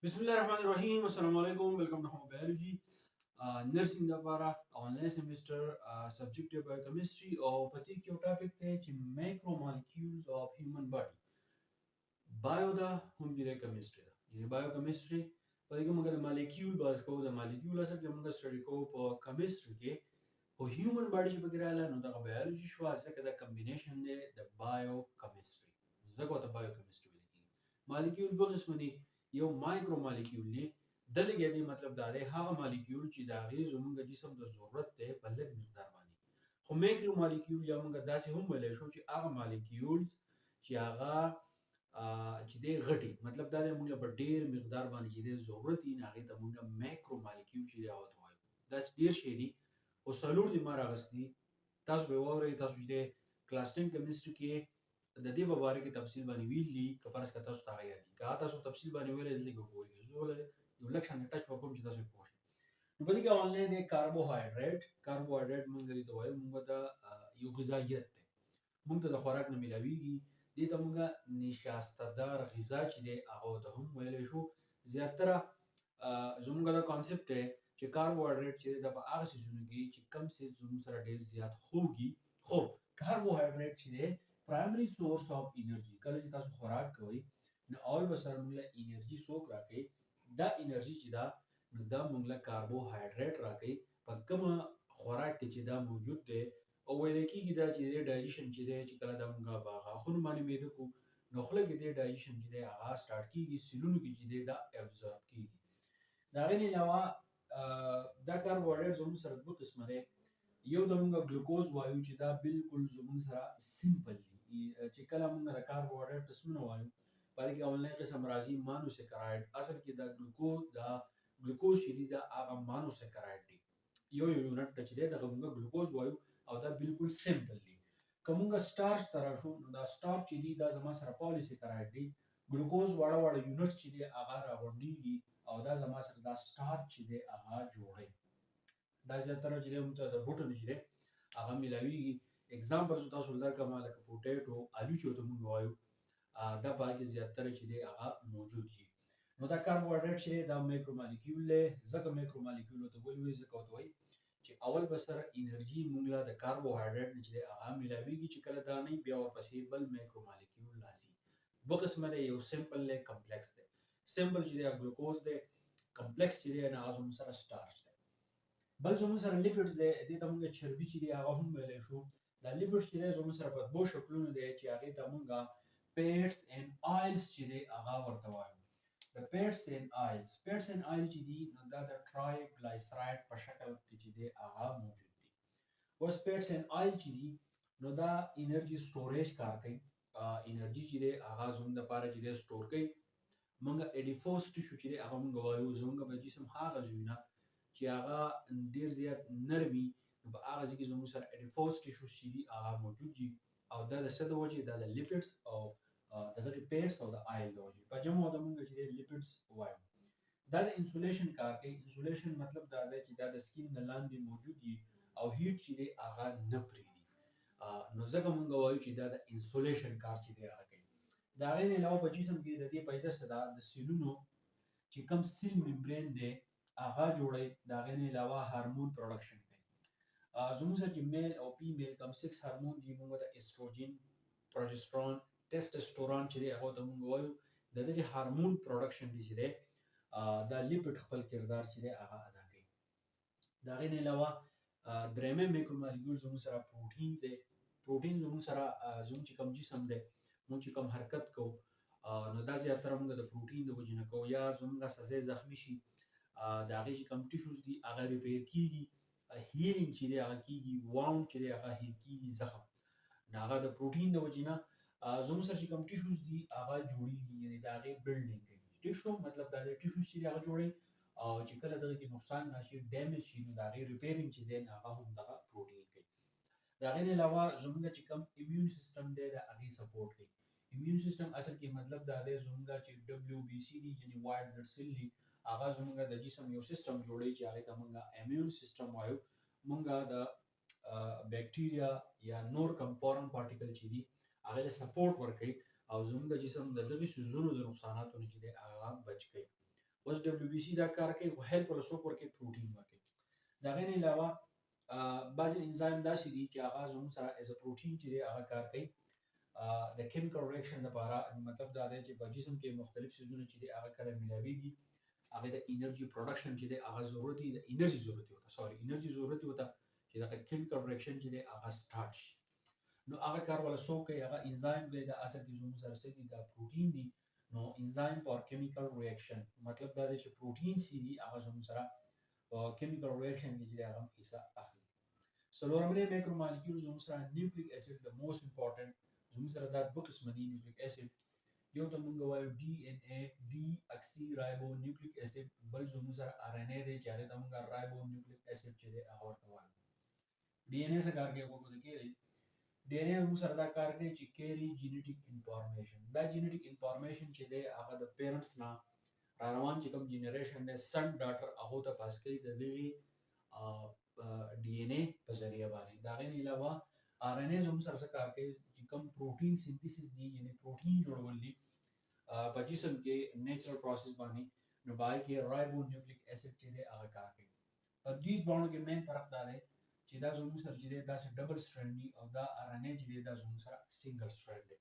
Bismillahirrahmanirrahim. Assalamu alaikum. Welcome to Home Biology. Nursing لپاره آنلاین سیمستر سبجیکټ بایوکیمستري او پتی کې یو ټاپک دی چې مایکرومالیکولز اف هیومن باډي بایو دا هم چې کیمستري ده یعنی بایوکیمستري په دې کې موږ د مالیکول باز کوو د مالیکول اصل کې موږ سټډي کوو په کیمستري کې په هیومن باډي چې پکې رااله نو دا بایولوژي شو ځکه دا کمبینیشن دی د بایوکیمستري ځکه ته بایوکیمستري ویل کېږي مالیکول دوه قسم دي یو مایکرومالیکول دی دلته دی مطلب دا دی هغه مالیکول چې دا غي زموږ جسم د ضرورت ته په لږ مقدار باندې خو مایکرومالیکول یا موږ داسې هم ویلی شو چې هغه مالیکول چې هغه چې دی غټي مطلب دا دی موږ په ډیر مقدار باندې چې دی ضرورت یې هغه ته موږ مایکرومالیکول چې دی هغه وایو دا ډیر شی دي او سلور دي ما راغستي تاسو به واورئ تاسو چې کلاس 10 کیمستري کې د دې په اړه کې تفصیل باندې ویلي کپرس کا تاسو ته یاد دي که تاسو تفصیل باندې ویلې دلته به وایي زه یو لکشن ټچ وکوم چې تاسو پوه شئ نو په دې کې آنلاین دی کاربوهایډریټ موږ دې ته وایو موږ ته یو غذایت دی موږ ته د خوراک نه ملاويږي دې ته موږ نشاستهدار غذا چې دی هغه ته هم ویلی شو زیاتره زموږ دا کانسپټ دی چې کاربوهایډریټ چې د هغه سيزونو کې چې کم سي زموږ سره ډیر زیات خوږي خو کاربوهایډریټ چې دی پرایمری سورس اف انرژي کله چې تاسو خوراک کوئ نو اول به سره موږ انرژي څوک راکړي دا انرژي چې دا نو دا موږ له کاربوهایډریټ راکړي په کومه خوراک کې چې دا موجود دی او ویل کېږي دا چې ډایجیشن چې دی چې کله دا موږ غاښونو باندې میده کو نو خوله کې دی ډایجیشن چې دی هغه سٹارټ کیږي سیلونو کې چې دی دا ابزورب کیږي دا غیر علاوه دا کاربوهایډریټ زموږ سره دوه قسمه دی یو د موږ ګلوکوز وایو چې دا بالکل زموږ سره سمپل دی چې کله موږ د کاربوهایډریټ قسمونه وایو په دې کې آنلاین قسم راځي مانوسکرایډ اصل کې دا ګلوکوز چې دی دا هغه مانوسکرایډ دی یو یونټ چې دی دا موږ ګلوکوز وایو او دا بالکل سمپل دی کومه سٹارچ تر شو نو دا سٹارچ چې دی دا زما سره پالیسکرایډ دی ګلوکوز واړه یونټ چې دی هغه راغونډيږي او دا زما سره دا سٹارچ چې دی هغه جوړي دا زیاتره چې موږ ته د بوټو نه چې هغه ملاويږي اگزامپل تاسو درکړم لکه پوټیټو الو چې ته موږ وایو دا باقي زیاتره چې هغه موجود دي نو دا کاربوهایډریټ چې دا مایکرومالیکول له ځکه مایکرومالیکول ته ولوي ځکه وایي چې اول به سره انرژي موږ له د کاربوهایډریټ نه چې هغه ملاويږي چې کله دا نه بیا ورپسې بل مایکرومالیکول راځي دوه قسمه دی یو سمپل له کمپلیکس دی سمپل چې دا ګلوکوز دی کمپلیکس چې نه هغه سره سٹارچ دی بل زموږ سره لیپټس دی دې ته موږ چربي چې هغه هم ویلی شو دا لیپټس چې زموږ سره په دوه شکلونو دی چې هغه ته موږ پیټس اینڈ آیلز چې دی هغه ورته وایو د پیټس اینڈ آیلز چې دی نو دا د ټرایګلایسرایډ په شکل کې چې دی هغه موجود دي اوس پیټس اینڈ آیل چې دی نو دا انرژي سټوریج کار کوي انرژي چې دی هغه زموږ لپاره چې دی سٹور کوي موږ اډیپوس ټیشو چې هغه موږ وایو زموږ په جسم هغه ځایونه چې هغه ډیر زیات نرمي په هغه ځای کې زموږ سره اډیپوس ټیشو چې دی هغه موجود دي او دا د څه د وجې دا د لیپټس او د پیټس او د آیل د وجې په جمع د موږ چې لیپټس وایو دا د انسولیشن کار کوي انسولیشن مطلب دا دی چې دا د سکین د لاندې موجود دي او هیټ چې دی هغه نه پرېږدي نو ځکه موږ وایو چې دا د انسولیشن کار چې دی هغه کوي دا غیر علاوه په جسم کې د دې پیدا سره د سیلونو چې کم سیل ممبرین دی هغه جوړي دا غیر علاوه هارمون پروډکشن کوي زموږ سره چې میل او فیمیل کم 6 هارمون دي موږ د استروجن پروجسترون ټیسټوسترون چې هغه ته موږ وایو د دې هارمون پروډکشن دي چې دا لیپټ خپل کردار چې هغه ادا کوي دا غیر علاوه درېمه مایکرومالیکول زموږ سره پروتین زموږ سره زموږ چې کم جسم دی موږ چې کم حرکت کوو نو دا زیاتره موږ د پروتین د وجې نه کوو یا زموږ سزا زخمی شي دا هغه چې کم ټیشوز دي هغه ریپیر کیږي هیلینګ چې هغه کیږي واوند چې هغه هیل کیږي زخم هغه د پروتین د وجې نه زموږ سره چې کم ټیشوز دي هغه جوړیږي یعنی دا هغه بلډینګ کوي ټیشو مطلب دا ټیشوز چې هغه جوړي او چې کله دغه کې نقصان راشي ډیمیج شي نو دا هغه ریپیرینګ چې دی هغه هم دغه پروتین کوي دا غیر علاوه زموږ چې کم ایمیون سیستم دی دا هغه سپورټ کوي ایمیون سیستم اصل کې مطلب دا دی زموږ چې دبليو بي سي دي یعنی وایټ بلډ سیل دي هغه زموږ د جسم یو سیستم جوړي چې هغه ته موږ ایمیون سیستم وایو موږ د بکټیریا یا نور کم فورن پارټیکل چې دي هغه سپورټ ورکوي او زموږ د جسم د دغه سيزونو د نقصاناتو نه چې هغه بچ کوي اوس WBC دا کار کوي خو هیلپ ولا څوک ورکوي پروټین ورکوي د هغې نه علاوه بعضې انزایم داسې دي چې هغه زموږ سره ایز ا پروټین چې دی هغه کار کوي د کیمیکل ریاکشن لپاره مطلب دا دی چې په جسم کې مختلف څیزونه چې دی هغه کله ملاویږي هغه د انرژي پروډکشن چې دی هغه ضرورت دی د انرژي ضرورت وته انرژي ضرورت وته چې د کیمیکل ریاکشن چې دی هغه سٹارټ شي نو هغه کار ولا څوک کوي هغه انزایم دی د اصل کې زموږ سره څه دي دا پروټین دي نو انزایم فار کیمیکل ریاکشن مطلب دا دی چې پروټین چې دي هغه زموږ سره chemical reaction کې چې هغه حصہ اخلي څلورمه مایکرومالیکول زموږ سره نیوکلیک اسید د موست امپورټنت زموږ سره دا دوه قسم دي نیوکلیک اسید یو ته موږ وایو ډي ان اے ډي اکسي رایبو نیوکلیک اسید بل زموږ سره ار ان اے دی چې هغه ته موږ رایبو نیوکلیک اسید چې دی هغه ورته وایو ډي ان اے څه کار کوي وګورئ کې ډي ان اے موږ سره دا کار کوي چې کیری جینیټیک انفارمیشن دا جینیټیک انفارمیشن چې دی هغه د پیرنټس نه روان چې کوم جنریشن دی سن ډاټر هغه ته پاس کوي د دې ډي ان اے په ذریعہ باندې دا غیر علاوه ار ان اے زموږ سره څه کار کوي چې کوم پروټین سینتھیسس دي یعنی پروټین جوړول دي په جسم کې نیچرل پروسس باندې نو باندې کې رایبو نیوکلیک اسید چې دی هغه کار کوي په دې باندې کې مین فرق دا دی چې دا زموږ سره چې دی دا ډبل سټرینډ دي او دا ار ان اے چې دی دا زموږ سره سنگل سټرینډ دی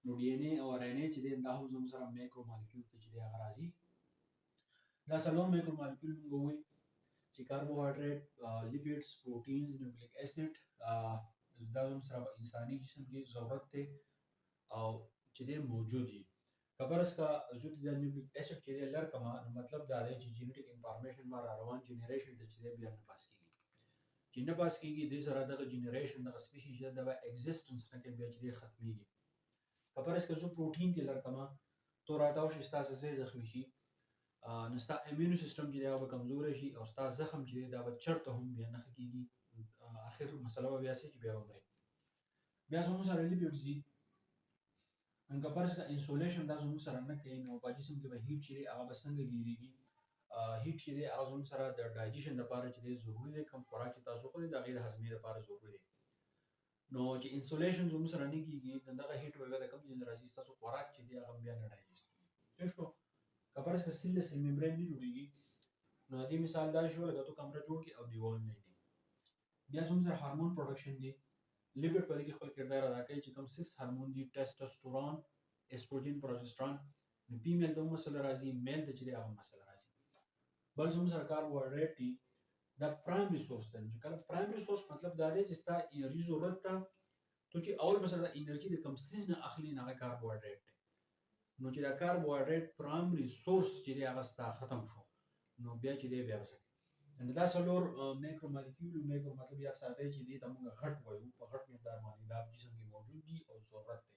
نو ډي ان اے او ار ان اے چې دی دا هم زموږ سره مایکرومالیکول چې دی هغه راځي دا څلور مایکرومالیکول موږ وایي چې کاربوهایډریټ لیپیډز پروټینز نیوکلیک اسید دا زموږ سره انساني جسم کې ضرورت دی او چې دی موجود دي کبرس کا زوت د نیوکلیک اسید چې دی لر کما مطلب دا دی چې جینیټیک انفارمیشن ما روان جنریشن د چې دی بیا نه پاس کیږي چې نه پاس کیږي د سره د جنریشن د سپیشیز د ایگزیسټنس نه کې بیا چې دی ختميږي کبرس کا زو پروټین کې لر کما تو راتاو شي تاسو زې زخمی شي نستا ایمیونو سیستم چې دا به کمزور شي او ستا زخم چې دا به چرته هم بیا نه کیږي اخر مسله بیا سي چې بیا ومري بیا زموږ سره لیپیډز دي انګه پرس کا انسولیشن دا زموږ سره نه کوي نو په جسم کې به هیټ چې هغه به څنګه ډیریږي هیټ چې هغه زموږ سره د ډایجیشن لپاره چې ضروری دی کوم خوراک چې تاسو خورئ د غیر هضمي لپاره ضروری دی نو چې انسولیشن زموږ سره نه کیږي دغه هیټ به د کوم ځای راځي تاسو خوراک چې دی هغه بیا نه ډایجست کیږي شو کبرس کا سیل سیل ممبرین نه جوړیږي نو دې مثال دا شو لکه تو کمره جوړ کی او دیوال نه دی بیا زموږ سره هورمون پروډکشن دی لیپیډ په دې کې خپل کردار ادا کوي چې کوم 6 هورمون دي ټیسټوسټرون ایسټروجن پروجسترون نو فیمیل د مسله راځي میل د چې هغه مسله راځي بل زموږ سره کاربوهایډریټ دي دا پرایم ریسورس دی چې کله پرایم ریسورس مطلب دا دی چې ستا انرژي ضرورت ته تو چې اول بسره د انرژي د کم سیز نه اخلي نه کاربوهایډریټ نو چې دا کاربوهایډریټ پرایم ریسورس چې هغه ستا ختم شو نو بیا چې دی بیا وسه ان دا څلور مایکرومالیکول مطلب یا ساده چې دی ته موږ غټ وایو په غټ مقدار باندې دا جسم کې موجود دي او ضرورت دی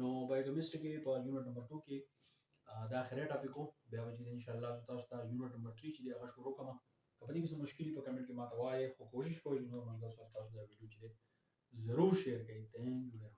نو بایوکیمستري کې په یونټ نمبر 2 کې دا اخري ټاپیکو بیا چې ان شاء الله تاسو ته یونټ نمبر 3 چې دی هغه شروع کوم کله چې مشکلې په کمنټ کې ماته وایي خو کوشش کوئ چې نور ملګرو سره تاسو دا ویډیو چې ضرور شیر کړئ ثانک یو